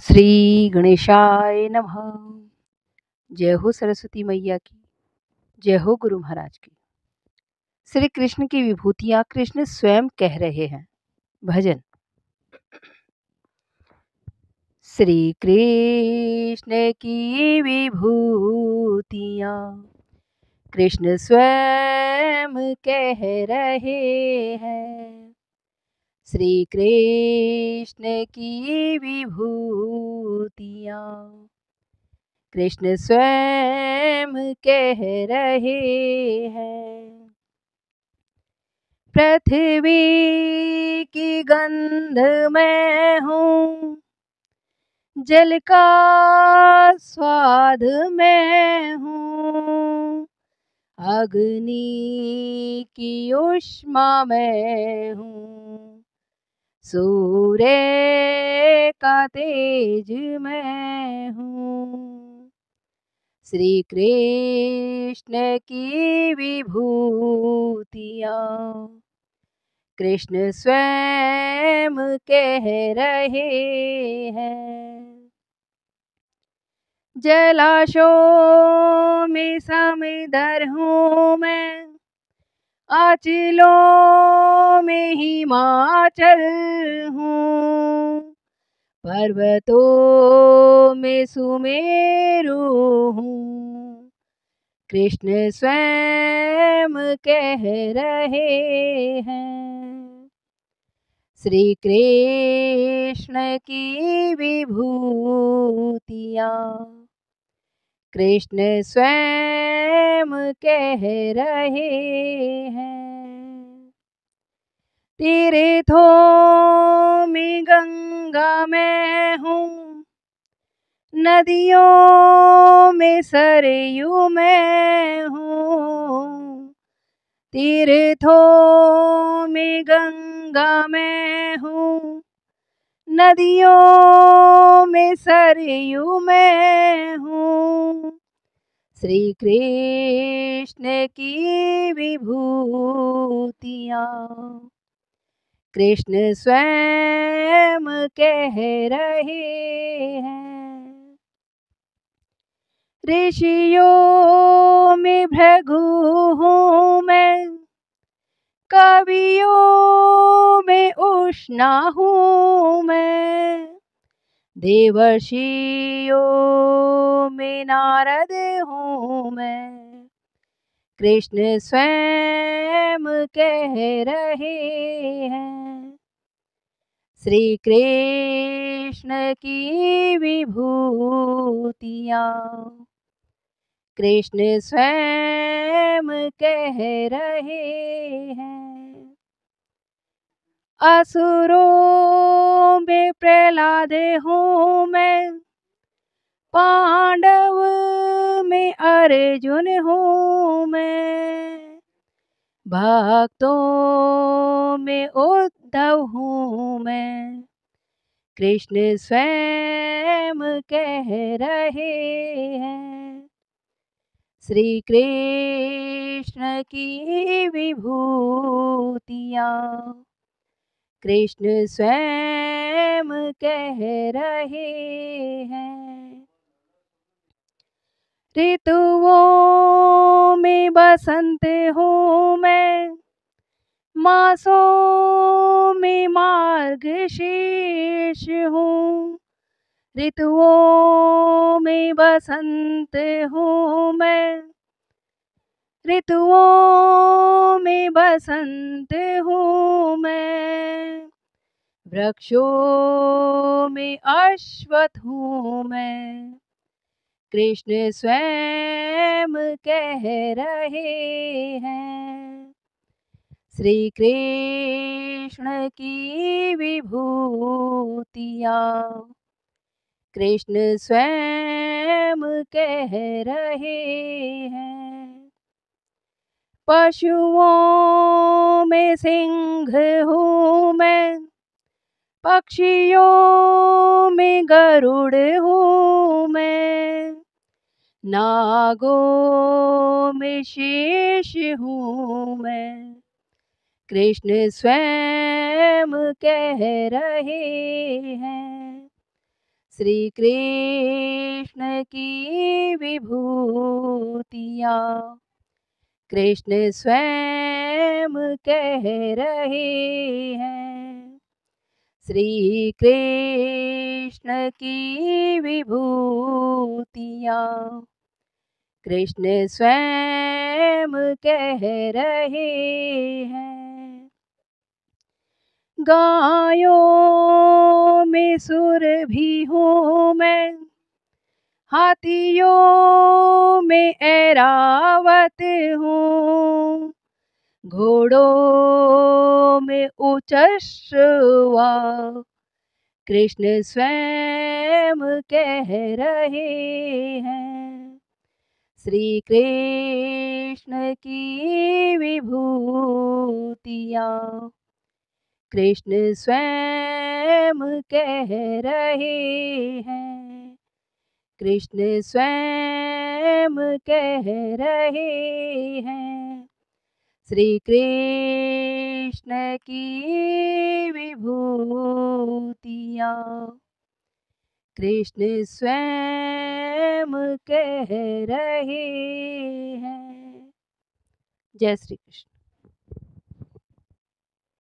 श्री गणेशाय नमः। जय हो सरस्वती मैया की, जय हो गुरु महाराज की। श्री कृष्ण की विभूतियां कृष्ण स्वयं कह रहे हैं। भजन। श्री कृष्ण की विभूतियां कृष्ण स्वयं कह रहे हैं। श्री कृष्ण की विभूतियां कृष्ण स्वयं कह रहे हैं। पृथ्वी की गंध मैं हूँ, जल का स्वाद मैं हूँ, अग्नि की ऊष्मा मैं हूँ, सूर्य का तेज मैं हूँ। श्री कृष्ण की विभूतियां कृष्ण स्वयं कह रहे हैं। जलाशयों में समंदर हूँ मैं, आंचलों में हिमाचल हूँ, पर्वतों में सुमेरु हूँ, कृष्ण स्वयं कह रहे हैं। श्री कृष्ण की विभूतियां कृष्ण स्वयं कह रहे हैं। तीर्थों में गंगा मैं हूँ, नदियों में सरयू मैं हूँ, तीर्थों में गंगा मैं हूँ, नदियों में सरयू मैं हूँ। श्री कृष्ण की विभूतियां कृष्ण स्वयं कह रहे हैं। ऋषियों में भृगु हूँ मैं, कवियों में उष्णा हूँ मैं, देवर्षियों में नारद हूँ मैं, कृष्ण स्वयं कह रहे हैं। श्री कृष्ण की विभूतियां कृष्ण स्वयं कह रहे हैं। असुरों में प्रहलाद हूँ मैं, पांडव में अर्जुन हूँ मैं, भक्तों में उद्धव हूँ मैं, कृष्ण स्वयं कह रहे हैं। श्री कृष्ण की विभूतियां कृष्ण स्वयं कह रहे हैं। ऋतुओं में बसंत हूँ मैं, मासों में मार्गशीर्ष हूँ, ऋतुओं में बसंत हूँ मैं, ऋतुओं में बसंत हूँ मैं, वृक्षों में अश्वत्थ हूँ मैं, कृष्ण स्वयं कह रहे हैं। श्री कृष्ण की विभूतियां कृष्ण स्वयं कह रहे हैं। पशुओं में सिंह हूँ मैं, पक्षियों में गरुड़ हूँ मैं, नागों में शेष हूँ मैं, कृष्ण स्वयं कह रहे हैं। श्री कृष्ण की विभूतियाँ कृष्ण स्वयं कह रहे हैं। श्री कृष्ण की विभूतियाँ कृष्ण स्वयं कह रहे हैं। गायों में सुर भी हूँ मैं, हाथियों में ऐरावत हूँ, घोड़ों में उचश्रवा कृष्ण स्वयं कह रहे हैं। श्री कृष्ण की विभूतियाँ कृष्ण स्वयं कह रहे हैं। कृष्ण स्वयं कह रहे हैं। श्री कृष्ण की विभूतियाँ कृष्ण स्वयं कह रहे हैं। जय श्री कृष्ण।